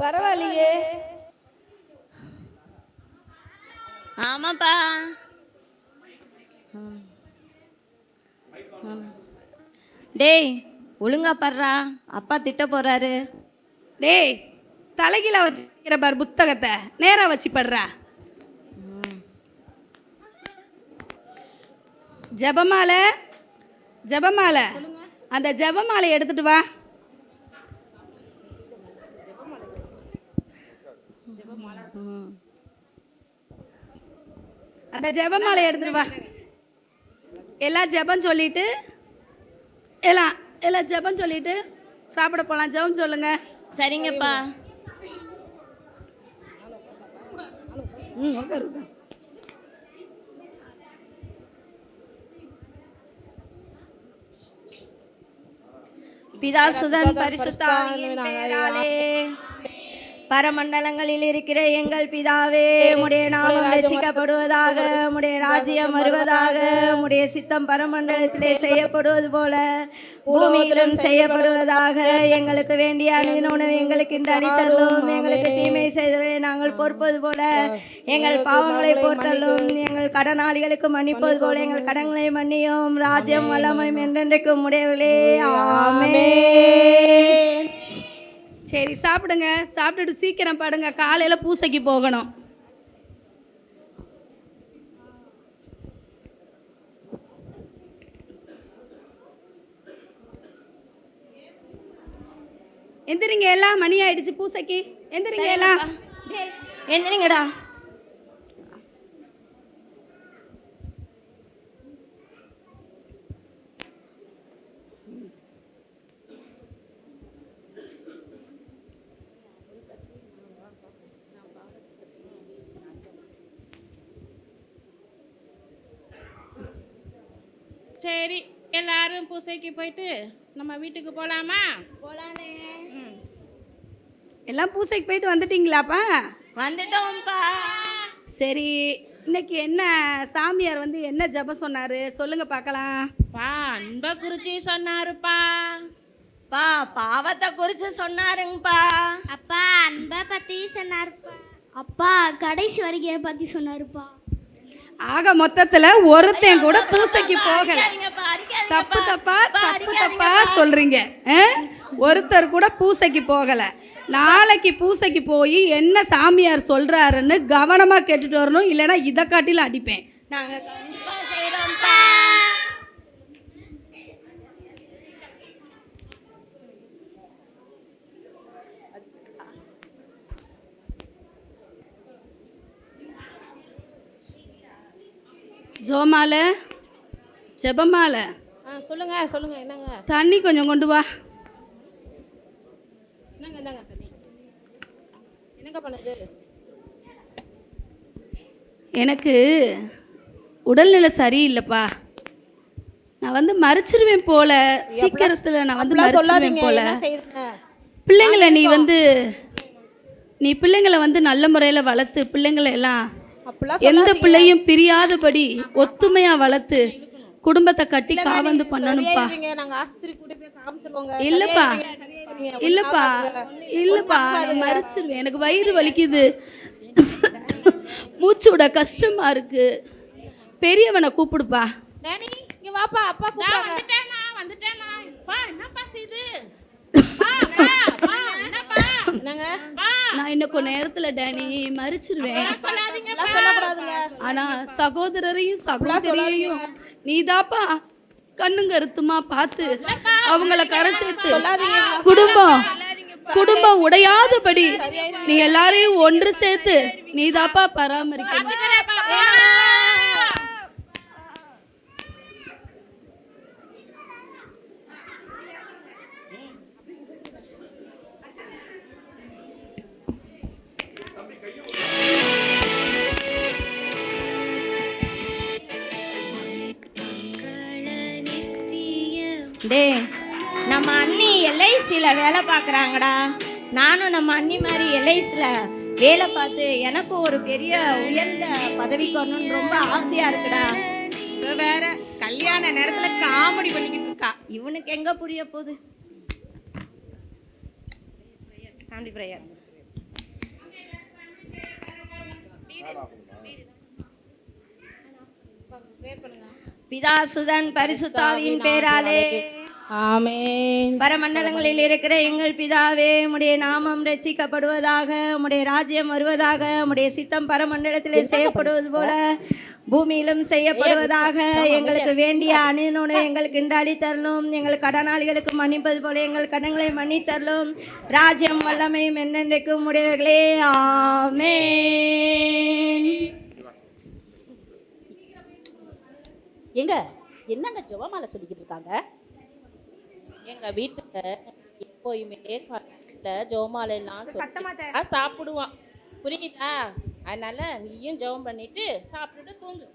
பரவாயில்லையே. ஆமாப்பா. டேய் ஒழுங்கா படுறா, அப்பா திட்ட போறாரு. டேய் தலைகீழ வச்சுக்கிற பார் புத்தகத்தை, நேரா வச்சு படுறா. ஜபமாலை, ஜபமாலை, அந்த ஜபமாலை எடுத்துட்டு வா. அந்த ஜபமாலை எடுத்துட்டு வா. எல்லாம் ஜபம் சொல்லிட்டு எல்லாம் ஜபம் சொல்லிட்டு சாப்பிட போலாம். ஜபம் சொல்லுங்க. சரிங்கப்பா. பிதா சுதன் பரிசுத்த ஆவியின் பெயராலே. பரமண்டலங்களில் இருக்கிற எங்கள் பிதாவே, உம்முடைய நாமம் ரட்சிக்கப்படுவதாக, உம்முடைய ராஜ்யம் வருவதாக, உம்முடைய சித்தம் பரமண்டலத்திலே செய்யப்படுவது போல பூமியிலும் செய்யப்படுவதாக. எங்களுக்கு வேண்டிய அனுதின உணவு எங்களுக்கு இன்று அளித்தருளும். எங்களுக்கு தீமை செய்தவரை நாங்கள் பொறுப்பது போல எங்கள் பாவங்களை பொறுத்தள்ளும். எங்கள் கடனாளிகளுக்கு மன்னிப்பது போல எங்கள் கடன்களை மன்னியும். ராஜ்யம் வல்லமையும் என்றென்றைக்கும் உடையவர்களே. ஆமென். சரி சாப்பிடுங்க. சாப்பிட்டுட்டு சீக்கிரம் படுங்க, காலையில பூசைக்கு போகணும். எந்திரிங்க எல்லாம், மணி ஆயிடுச்சு பூசைக்கு. எந்திரிங்க எல்லாம், எந்திரிங்கடா. சரி, எல்லாரும் பூசைக்கு போயிட்டு நம்ம வீட்டுக்கு போலாமா? போலானே. எல்லாம் பூசைக்கு போயிட்டு வந்துட்டீங்களாப்பா? வந்துட்டோம்ப்பா. சரி, இன்னைக்கு என்ன சாமியார் வந்து என்ன ஜபம் சொன்னாரு சொல்லுங்க பார்க்கலாம். பா அன்பை குறிச்சி சொன்னாருப்பா. பா பாவத்தை குறிச்சு சொன்னாருங்கப்பா. அப்பா அன்பை பற்றி சொன்னாருப்பா. அப்பா கடைசி வருகையை பற்றி சொன்னாருப்பா. ஆக மொத்தத்துல ஒருத்தன் கூட பூசைக்கு போகல. தப்பு தப்பா சொல்றீங்க. ஒருத்தர் கூட பூசைக்கு போகல. நாளைக்கு பூசைக்கு போய் என்ன சாமியார் சொல்றாருன்னு கவனமா கேட்டுட்டு வரணும், இல்லைன்னா இதை காட்டில அடிப்பேன். நாங்க கண்டிப்பா செய்றோம்ப்பா. ஜோமாலை, ஜெபமாலை, சொல்லுங்க சொல்லுங்க. என்னங்க? தண்ணி கொஞ்சம் கொண்டு வா. என்னங்க தண்ணி? என்னங்க பண்ணுது? எனக்கு உடல்நிலை சரியில்லைப்பா. நான் வந்து மறைச்சிருவேன் போல, சீக்கிரத்தில் நான் வந்து மறைச்சிருவேன் போல. பிள்ளைங்களை நீ பிள்ளைங்களை வந்து நல்ல முறையில் வளர்த்து, பிள்ளைங்களை எல்லாம் எந்த பிள்ளையும் பிரியாதபடி ஒத்துமையா வளர்த்து குடும்பத்தை கட்டி காவந்து பண்ணணும்ப்பா. இல்லப்பா இல்லப்பா இல்லப்பா, மறைச்சிருவேன். எனக்கு வயிறு வலிக்குது, மூச்சு விட கஷ்டமா இருக்கு. பெரியவனை கூப்பிடுப்பா. நான் இன்னும் கொஞ்ச நேரத்துல டேனி மறிச்சிருவேன். ஆனா சகோதரரையும் சகோதரியையும் நீதாப்பா கண்ணுங்க கருத்துமா பார்த்து அவங்கள கரை சேர்த்து குடும்பம் உடையாதபடி நீ எல்லாரையும் ஒன்று சேர்த்து நீதாப்பா பராமரிக்கணும். டே, நம்ம அண்ணி எல்ஐசியில் வேலை பார்க்குறாங்கடா. நானும் நம்ம அண்ணி மாதிரி எல்ஐசியில் வேலை பார்த்து எனக்கு ஒரு பெரிய உயர்ந்த பதவிக்கு வரணும்னு ரொம்ப ஆசையாக இருக்குடா. வேற கல்யாண நேரத்தில் காமெடி பண்ணிக்கிட்டு இருக்கா. இவனுக்கு எங்கே புரிய போகுது? Family prayer. பிதா சுதன் பரிசுத்தாவின் பேராலே ஆமென். பரமண்டலங்களில் இருக்கிற எங்கள் பிதாவே, உம்முடைய நாமம் ரட்சிக்கப்படுவதாக, உம்முடைய ராஜ்யம் வருவதாக, உம்முடைய சித்தம் பரமண்டலத்திலே செய்யப்படுவது போல பூமியிலும் செய்யப்படுவதாக. எங்களுக்கு வேண்டிய அனுதின எங்களுக்கு இன்று அளித்தரலும், எங்கள் கடனாளிகளுக்கு மன்னிப்பது போல எங்கள் கடன்களை மன்னித்தரலும். ராஜ்யம் வல்லமையும் என்னென்றைக்கும் உடையவர்களே. ஆமென். எங்க என்னங்க ஜெபமாலை சொல்லிக்கிட்டு இருக்காங்க? எங்க வீட்டுல எப்போயுமே காலையில ஜெபமாலை எல்லாம் சொல்லி சாப்பிடுவான், புரியுதா? அதனால நீயும் ஜெபம் பண்ணிட்டு சாப்பிட்டுட்டு தூங்கு.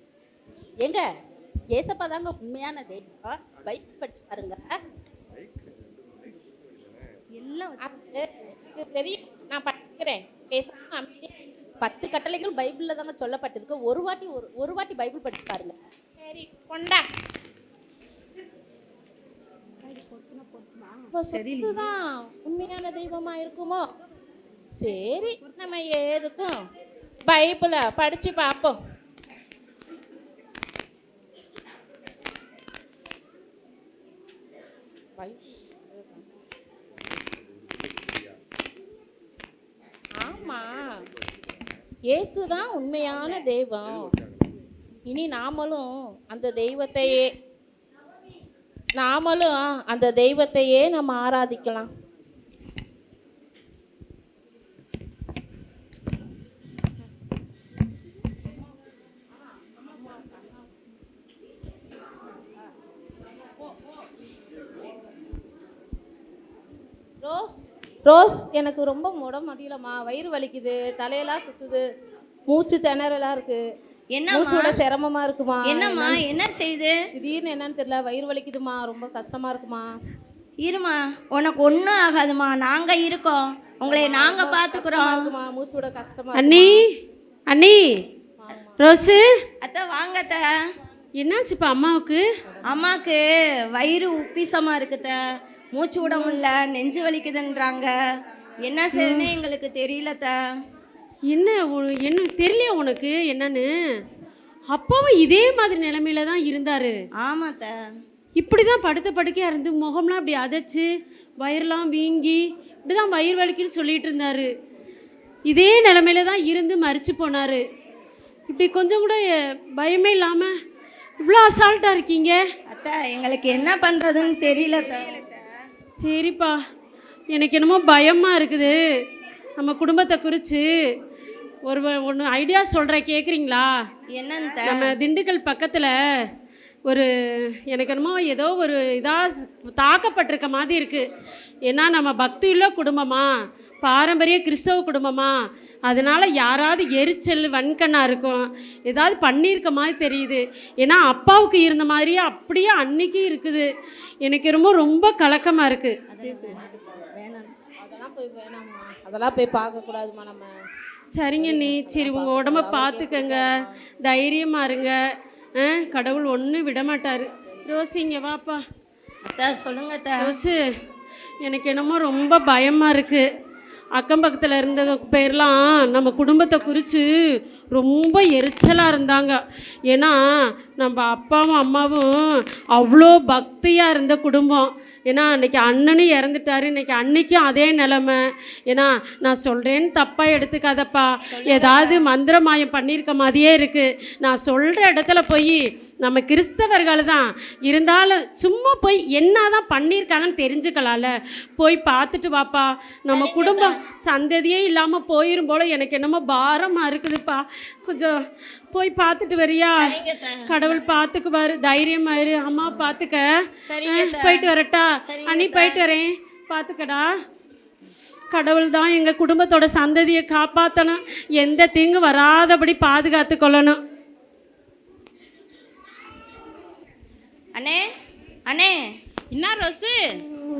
எங்க ஏசப்பா தாங்க உண்மையான தெய்வம். பைபிள் படிச்சு பாருங்க. அது எனக்கு தெரியும், நான் படிக்கிறேன். பேசாம அமைதியா 10 கட்டளைகள் பைபிள்ல தாங்க சொல்லப்பட்டிருக்கு. ஒரு வாட்டி பைபிள் படிச்சு பாருங்க. சரி கொண்டா. சொத்துதான் உண்மையான தெய்வமா இருக்குமோ? சரி, நம்ம எதுக்கும் பைபிளை படிச்சு பார்ப்போம். ஆமா, இயேசுதான் உண்மையான தெய்வம். இனி நாமளும் அந்த தெய்வத்தையே நம்ம ஆராதிக்கலாம். ரோஸ், எனக்கு ரொம்ப உடம்பு முடியலம்மா. வயிறு வலிக்குது, தலையெல்லாம் சுத்துது, மூச்சு திணறலாம் இருக்கு. மூச்சு விட சிரமமா இருக்குமா? என்னம்மா, என்ன செய்து? திடீர்னு என்னன்னு தெரியல, வயிறு வலிக்குதுமா, ரொம்ப கஷ்டமா இருக்குமா. இருமா, உனக்கு ஒன்றும் ஆகாதுமா, நாங்க இருக்கோம், உங்களை நாங்க பாத்துக்கிறோம். இருக்குமா, மூச்சு விட கஷ்டமா. அண்ணி அண்ணி ரோஸு அத்தை வாங்க அத்தை. என்னாச்சுப்பா அம்மாவுக்கு? அம்மாக்கு வயிறு உப்பிசமா இருக்குத, மூச்சு விட முடியல, நெஞ்சு வலிக்குதுன்றாங்க. என்ன செய்யணும்னு எங்களுக்கு தெரியலத்த. என்ன தெரியலையா உனக்கு என்னன்னு? அப்பாவும் இதே மாதிரி நிலைமையில தான் இருந்தாரு. ஆமாத்த. இப்படி தான் படுத்த படுக்கையாக இருந்து முகம்லாம் அப்படி அதைச்சு வயிறுலாம் வீங்கி இப்படி தான் வயிறு வலிக்குன்னு சொல்லிட்டு இருந்தாரு. இதே நிலைமையில தான் இருந்து மரிச்சு போனார். இப்படி கொஞ்சம் கூட பயமே இல்லாமல் இவ்வளோ அசால்ட்டாக இருக்கீங்க. அத்தை, எங்களுக்கு என்ன பண்ணுறதுன்னு தெரியலத்த. சரிப்பா, எனக்கு என்னமோ பயமாக இருக்குது. நம்ம குடும்பத்தை குறித்து ஒன்று ஐடியா சொல்கிறேன், கேட்குறீங்களா? என்னன்னு? நம்ம திண்டுக்கல் பக்கத்தில் எனக்கு என்னமோ ஏதோ ஒரு இதாக தாக்கப்பட்டிருக்க மாதிரி இருக்குது. ஏன்னா நம்ம பக்தியுள்ள குடும்பமா, பாரம்பரிய கிறிஸ்தவ குடும்பமா, அதனால் யாராவது எரிச்சல் வன்கண்ணாக இருக்கும், ஏதாவது பண்ணியிருக்க மாதிரி தெரியுது. ஏன்னா அப்பாவுக்கு இருந்த மாதிரியே அப்படியே அன்னைக்கு இருக்குது. எனக்கு ரொம்ப கலக்கமாக இருக்குது. அதெல்லாம் போய் பார்க்க கூடாதுமா நம்ம. சரிங்க நீ, சரி உங்கள் உடம்ப பார்த்துக்கங்க, தைரியமாக இருங்க. கடவுள் ஒன்றும் விட மாட்டார். ரோஸு இங்கே வாப்பா. அத்தை சொல்லுங்க அத்தை. ரோஸு, எனக்கு என்னமோ ரொம்ப பயமாக இருக்குது. அக்கம் பக்கத்தில் இருந்த பேர்லாம் நம்ம குடும்பத்தை குறித்து ரொம்ப எரிச்சலாக இருந்தாங்க. ஏன்னா நம்ம அப்பாவும் அம்மாவும் அவ்வளோ பக்தியாக இருந்த குடும்பம். ஏன்னா அன்றைக்கி அண்ணனும் இறந்துட்டாரு, இன்றைக்கி அன்னைக்கும் அதே நிலமை. ஏன்னா நான் சொல்கிறேன்னு தப்பாக எடுத்துக்காதப்பா, ஏதாவது மந்திரமாயம் பண்ணியிருக்க மாதிரியே இருக்குது. நான் சொல்கிற இடத்துல போய் நம்ம கிறிஸ்தவர்கள் தான் இருந்தாலும் சும்மா போய் என்ன தான் பண்ணியிருக்காங்கன்னு தெரிஞ்சுக்கலாம்ல. போய் பார்த்துட்டு வாப்பா. நம்ம குடும்பம் சந்ததியே இல்லாமல் போயிரும் போல் எனக்கு என்னமோ பாரமாக இருக்குதுப்பா. கொஞ்சம் போய் பார்த்துட்டு வரியா? கடவுள் பார்த்துக்குவாரு, தைரியமாயிரு. அம்மா பார்த்துக்க. போயிட்டு வரட்டா? அண்ணி போயிட்டு வரேன், பார்த்துக்கடா. கடவுள் தான் எங்கள் குடும்பத்தோட சந்ததியை காப்பாற்றணும், எந்த தீங்கு வராதபடி பாதுகாத்து கொள்ளணும். அண்ணே, அண்ணே. என்ன ரோஸு?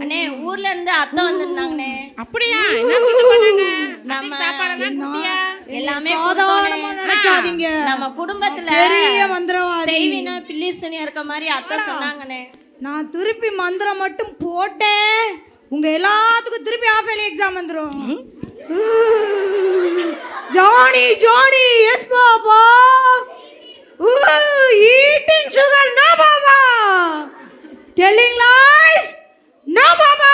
அண்ணே, ஊர்ல இருந்து அத்தை வந்திருந்தாங்கண்ணே. அப்படியா? என்ன செஞ்சு பண்ணாங்க? நம்ம சாப்பாடெல்லாம் குட்டியா? எல்லாமே சாதாரணமா நடக்காதீங்க. நம்ம குடும்பத்துல பெரிய மந்திரவாதி செய்வினா பில்லி சுனியா இருக்க மாதிரி அத்தை சொன்னாங்கண்ணே. நான் திருப்பி மந்திரம் மட்டும் போட்டேன், உங்க எல்லாத்துக்கும் திருப்பி ஆஃப் இயர்லி எக்ஸாம் வந்துரும். Johnny Johnny yes yes papa. Eating sugar, no Baba. Telling lies, no Baba.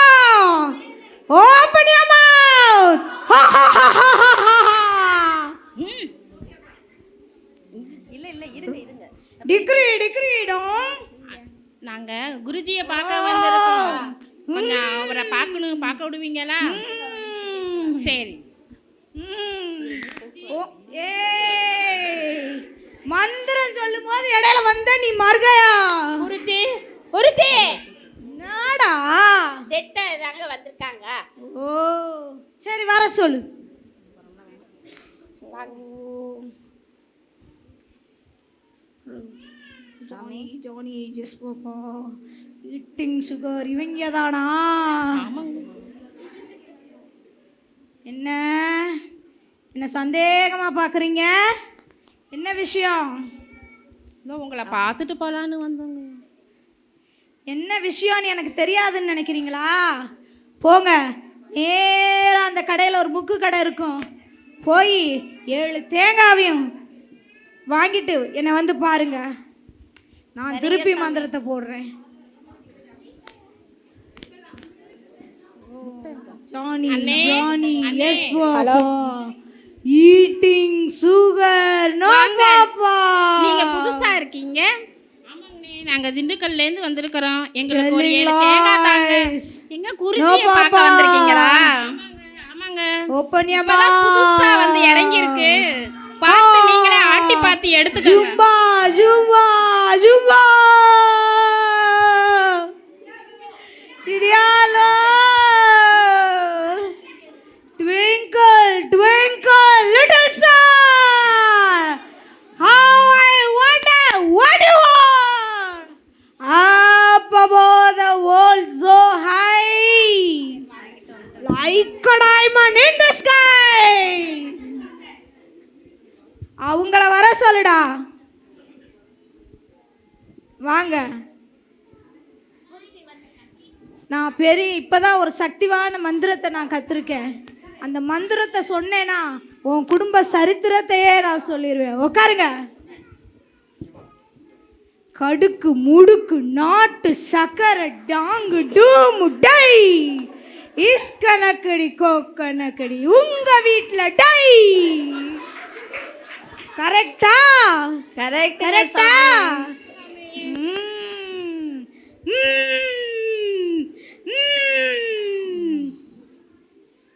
Open your mouth. Ha ha ha ha ha ha. Degree, don't. நாங்க குருஜியை பார்க்க வந்திருக்கோம். கொஞ்சம் அவரை பார்க்க விடுவீங்களா? சரி. மந்திரம் சொல்லும் போது இடையில வந்த நீ மறுகையா? குருஜி நாடா தாங்க வந்திருக்காங்க. ஓ சரி வர சொல்லு. ஜானி ஜெஸ் பாப்பா ஈட்டிங் சுகர் இவங்க தானா? என்ன என்ன சந்தேகமா பார்க்குறீங்க? என்ன விஷயம்? உங்களை பார்த்துட்டு போலான்னு வந்தோங்க. என்ன விஷயம்னு எனக்கு தெரியாதுன்னு நினைக்கிறீங்களா? போங்க நேராக அந்த கடையில் ஒரு புக்கு கடை இருக்கும். போய் 7 தேங்காவையும் வாங்கிட்டு என்னை வந்து பாருங்க. நான் திருப்பி மந்திரத்தை போடுறேன். Johnny Johnny yes papa. Eating sugar no papa. நீங்க புதுசா இருக்கீங்க? ஆமாங்கண்ணே, நாங்க திண்டுக்கல்ல இருந்து வந்திருக்கோம். எங்களுக்கு ஒரு 7 தேங்காய் தாங்க. எங்க குருஜியை பார்க்க வந்திருக்கீங்களா? ஆமாங்க. Open your mouth. புதுசா வந்து இறங்கி இருக்கு. பார்த்து நீங்களே ஆட்டி பார்த்து எடுத்துக்கோங்க. ஜும்பா ஜும்பா ஜும்பா சிடியாலோ. Twinkle twinkle little star, how I wonder what you are. Up above the world so high, like a diamond in the sky. அவங்கள வர சொல்லுடா. வாங்க. நான் இப்போதான் ஒரு சக்திவான மந்திரத்தை நான் கற்றுருக்கேன். அந்த மந்திரத்தை சொன்னேன்னா உன் குடும்ப சரித்திரத்தையே நான் சொல்லிடுவேன். உட்காருங்க. கடுக்கு முடுக்கு நாட்டு சக்கரை டாங்கு டூமு டை இஸ்கனக்கடி கோக்கனக்கடி உங்க வீட்டில் டை. கரெக்டா? கரெக்டா?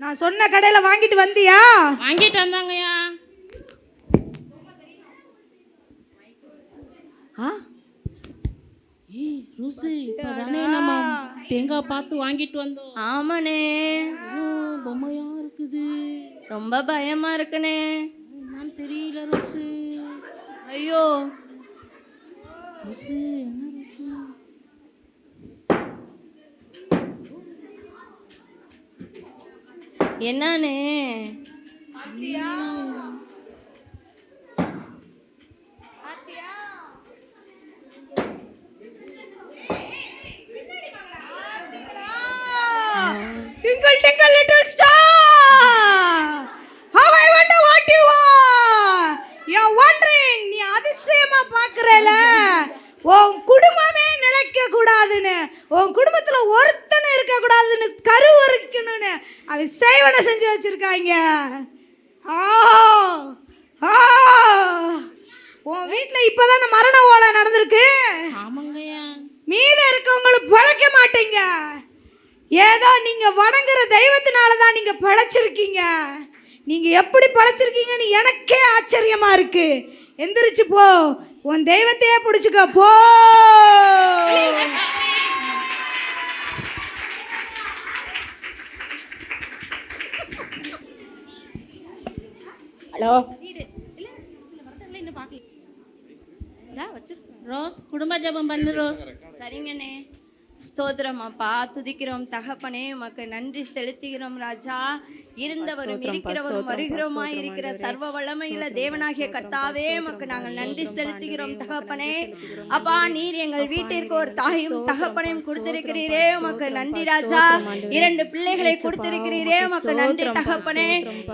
நான் சொன்ன கடையில வாங்கிட்டு வந்தியா? வாங்கிட்டு வந்தாங்கய்யா. ருசி இப்பதானே நம்ம தேங்காய் பார்த்து வாங்கிட்டு வந்தோம். ஆமாண்ணே. பொம்மையா இருக்குது. ரொம்ப பயமா இருக்குண்ணே. என்னன்னு தெரியல ருசி. ஐயோ ருசி என்ன ருசி? என்னண்ணே? Twinkle twinkle little star, how I wonder what you are. You are wondering. நீ அதிசயமா பார்க்கறல. உன் குடும்பமே நிலைக்க கூடாதுன்னு, உன் குடும்பத்துல ஒருத்தனை இருக்க கூடாதுன்னு, கருவறுக்கணும்னு அவ சேவனை செஞ்சு வச்சிருக்காங்க. உன் வீட்டுல இப்பதான மரண ஓலை நடந்திருக்கு. ஆமாங்கய்யா. மீத இருக்கவங்களுக்கு பழைக்க மாட்டீங்க. ஏதோ நீங்க வணங்குற தெய்வத்தினால தான் நீங்க பழைச்சிருக்கீங்க. நீங்க எப்படி பழைச்சிருக்கீங்கன்னு எனக்கே ஆச்சரியமா இருக்கு. எந்திரிச்சு போ, உன் தெய்வத்தையே பிடிச்சுக்க போ. ஹலோ ரோஸ் குடும்ப ஜெபம் பண்ணு ரோஸ். சரிங்கண்ணே. ஸ்தோத்திரம் அப்பா, துதிக்கிறோம் தகப்பனே, உமக்கு நன்றி செலுத்துகிறோம் ராஜா. இருந்தவரும் இருக்கிறவரும் வருகிறோமா இருக்கிற சர்வ வல்லமையுள்ள தேவனாகிய கர்த்தாவே, உமக்கு நாங்கள் நன்றி செலுத்துகிறோம் தகப்பனே. அப்பா, நீர் எங்கள் வீட்டிற்கு ஒரு தாயும் தகப்பனையும் கொடுத்திருக்கிறீரே, உமக்கு நன்றி ராஜா. 2 பிள்ளைகளை கொடுத்திருக்கிறீரே, உமக்கு நன்றி தகப்பனே.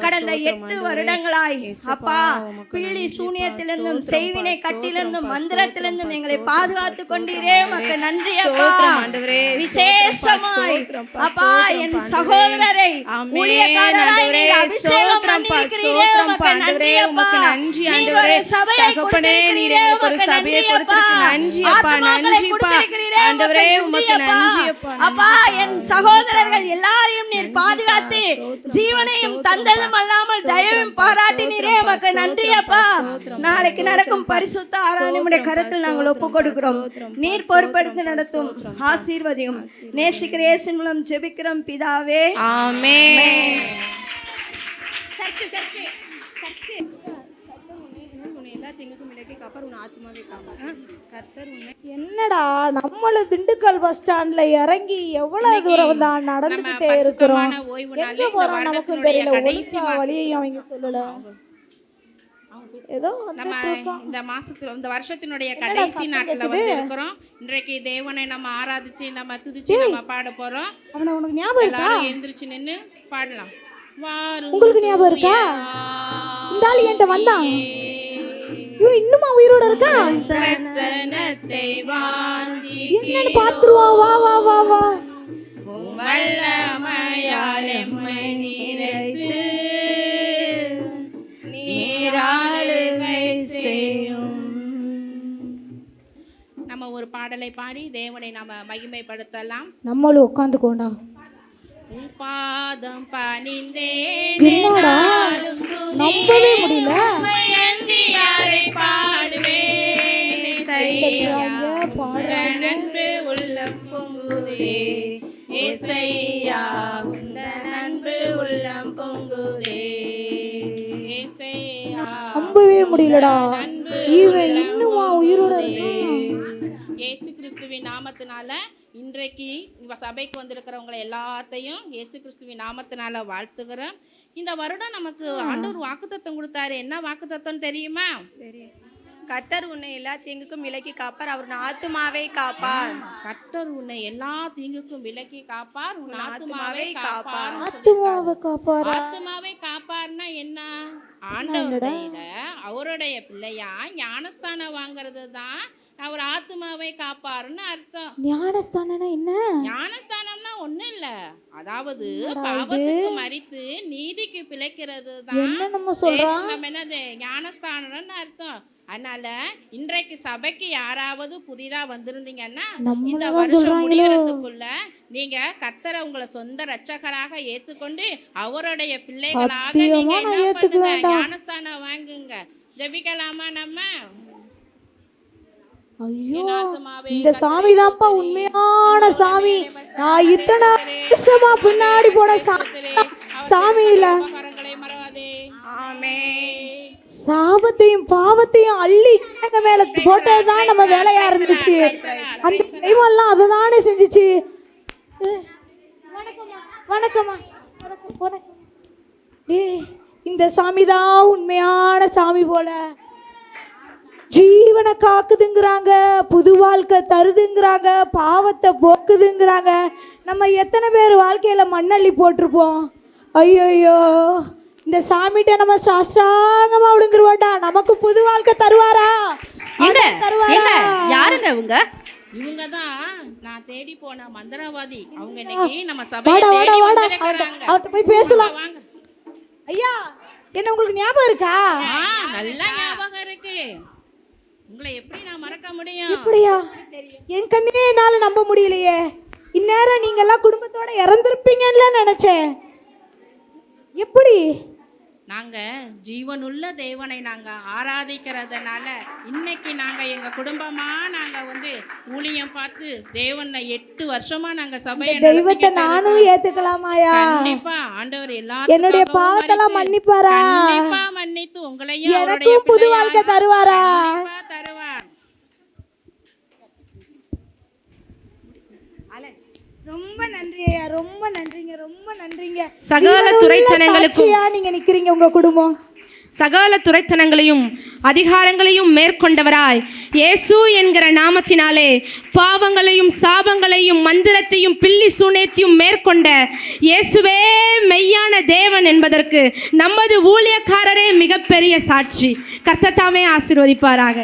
கடந்த 8 வருடங்களாய் அப்பா, பிள்ளி சூனியத்திலிருந்தும் செய்வினை கட்டிலிருந்தும் மந்திரத்திலிருந்தும் எங்களை பாதுகாத்து கொண்டீரே, உமக்கு நன்றி அப்பா. விசேஷமாய் அப்பா என் சகோதரரை ஊழியக்காரராய் நீர் அபிஷேகம் பண்ணியிருக்கிறீரே, உமக்கு நன்றி அப்பா. நீர் ஒரு சபையை கொடுத்திருக்கிறீரே, உமக்கு நன்றி அப்பா. ஆத்துமாக்களை கொடுத்திருக்கிறீரே, உமக்கு நன்றி அப்பா. அப்பா, என் சகோதரர்கள் எல்லாரையும் நீர் பாதுகாத்து ஜீவனையும் தந்ததும் அல்லாமல் தயவும் பாராட்டினீரே, உமக்கு நன்றி அப்பா. நாளைக்கு நடக்கும் பரிசுத்த ஆராதனையுடைய கருத்தில் நாங்கள் ஒப்புக் கொடுக்கிறோம். நீர் பொறுப்பெடுத்து நடத்தும், ஆசீர்வதியும். நேசிக்கிற இயேசுவின் மூலம் ஜெபிக்கிறோம் பிதாவே, ஆமென். என்னடா நம்மளும் திண்டுக்கல் பஸ் ஸ்டாண்ட்ல இறங்கி எவ்வளவு தூரம் தான் நடந்துகிட்டே இருக்கிறோம். எங்க போறோம் நமக்கும் தெரியல. ஒழுங்கா வழியையும் அவங்க சொல்லல. ஏதோ இந்த மாசத்துல இந்த வருஷத்தினுடைய கடைசி நாட்கள்ல வந்து இருக்கிறோம். இன்றைக்கு தேவனை நம்ம ஆராதிச்சு நம்ம துதிச்சு நம்ம பாட போறோம். அவன உனக்கு ஞாபகம் இருக்கா? எல்லாரும் எழுந்திருச்சு நின்னு பாடலாம். உங்களுக்கு ஞாபகம் இருக்கா? இந்த ஆளு என்கிட்ட வந்தான். இன்னுமா உயிரோட இருக்கா? பிரசன்னத்தை வாஞ்சி என்னன்னு பாத்துருவான். வா வா வா வா. வல்லமையால் எம்மை நிறைத்து நீராளுகை செய்யும். நம்ம ஒரு பாடலை பாடி தேவனை நம்ம மகிமைப்படுத்தலாம். நம்மளும் உட்காந்துக்கோண்டா. பாதம் பணிந்தேன், என்னடா நம்பவே முடியல. யாரை பாடுவேன், நண்பு உள்ளம் பொங்குதே, ஏசையா உந்தன் அன்பு உள்ளம் பொங்குதே, ஏசையா நம்பவே முடியலடா. இவன் இன்னுமா உயிரோட இருக்கான். இயேசு கிறிஸ்துவின் நாமத்தினால இன்றைக்கு சபைக்கு வந்திருக்கிறவங்களை எல்லாத்தையும் இயேசு கிறிஸ்துவின் நாமத்தினால வாழ்த்துகிறோம். இந்த வருடம் நமக்கு ஆண்டவர் வாக்குத்தத்தம் கொடுத்தாரு. என்ன வாக்குத்தத்தம் தெரியுமா? கர்த்தர் உன்னை எல்லா தீங்குக்கும் விலக்கி காப்பார், அவர் ஆத்துமாவை காப்பார். கர்த்தர் உன்னை எல்லா தீங்குக்கும் விலக்கி காப்பார், உன் ஆத்துமாவை காப்பார். ஆத்துமாவை காப்பார். ஆத்துமாவை காப்பார்னா என்ன? ஆண்டவரையில அவருடைய பிள்ளையா ஞானஸ்தானம் வாங்குறது தான் அவர் ஆத்துமாவை காப்பாருன்னு அர்த்தம். ஞானஸ்தானம்னா என்ன? ஞானஸ்தானம்னா ஒண்ணும் இல்ல, அதாவது பாவத்துக்கு மரித்து நீதிக்கு பிழைக்கிறது தான் என்னது ஞானஸ்தானம்னு அர்த்தம். அதனால இன்றைக்கு சபைக்கு யாராவது புதிதா வந்திருந்தீங்கன்னா இந்த வருஷம் முடிகிறதுக்குள்ள நீங்க கர்த்தரை உங்களை சொந்த ரட்சகராக ஏத்துக்கொண்டு அவருடைய பிள்ளைகளாக நீங்க என்ன பண்ணுங்க, ஞானஸ்தானம் வாங்குங்க. ஜெபிக்கலாமா நம்ம? ஐயோ, இந்த சாமி தான்ப்பா உண்மையான சாமி. நான் இத்தனை வருஷமா பின்னாடி போன சாமி இல்ல. சாபத்தையும் பாவத்தையும் அள்ளி எங்க மேல போட்டதுதான் நம்ம வேலையா இருந்துச்சு. அந்த தெய்வம் எல்லாம் அதை தானே செஞ்சுச்சு. வணக்கம்மா வணக்கம்மா வணக்கம் வணக்கம். இந்த சாமி தான் உண்மையான சாமி போல. ஜீவனை காக்குதுங்கிறாங்க, புது வாழ்க்கை தருதுங்கிறாங்க, பாவத்தை போக்குதுங்கிறாங்க. நம்ம எத்தனை பேர் வாழ்க்கையில மண்ணள்ளி போட்டிருப்போம். ஐயோ, இந்த சாமிகிட்ட நம்ம சாஸ்தாங்கமா விழுந்துருவோம்டா. நமக்கு புது வாழ்க்கை தருவாரா? தருவாரா? யாருங்க இவங்க? இவங்க தான் நான் தேடி போன மந்திரவாதி. அவங்க இன்னைக்கு நம்ம சபையில தேடி வந்திருக்காங்க. அவர்ட்ட போய் பேசலாம். வாங்க. ஐயா, என்ன உங்களுக்கு ஞாபகம் இருக்கா? நல்லா ஞாபகம் இருக்கு. உங்களை எப்படி நான் மறக்க முடியும்? எப்படியா? என் கண்ணே என்னால நம்ப முடியலையே. இந்நேரம் நீங்க எல்லாம் குடும்பத்தோட இறந்திருப்பீங்கன்னு நினைச்சேன். எப்படி? நாங்க ஜீவனுள்ள தேவனை நாங்க ஆராதிக்கிறதுனால இன்னைக்கு நாங்க எங்க குடும்பமா நாங்க வந்து ஊழியம் பார்த்து தேவனை 8 வருஷமா நாங்க சபையை தெய்வத்தை நானும் ஏத்துக்கலாமாயா? கண்டிப்பா ஆண்டவர் எல்லாரும் என்னுடைய பாவத்தெல்லாம் மன்னிப்பாரா? கண்டிப்பா மன்னித்து உங்களையும் எனக்கும் புது வாழ்க்கை தருவாரா? தருவார். ரொம்ப நன்றி ஐயா, ரொம்ப நன்றிங்க, ரொம்ப நன்றிங்க. சகல ஜீவனுள்ள துரைத்தனங்களுக்கும் சாட்சியா நீங்க நிக்கிறீங்க உங்க குடும்பம். சகல துரைத்தனங்களையும் அதிகாரங்களையும் மேற்கொண்டவராய் இயேசு என்கிற நாமத்தினாலே பாவங்களையும் சாபங்களையும் மந்திரத்தையும் பில்லி சூனியத்தையும் மேற்கொண்ட இயேசுவே மெய்யான தேவன் என்பதற்கு நமது ஊழியக்காரரே மிகப்பெரிய சாட்சி. கர்த்தர் தாமே ஆசீர்வதிப்பாராக.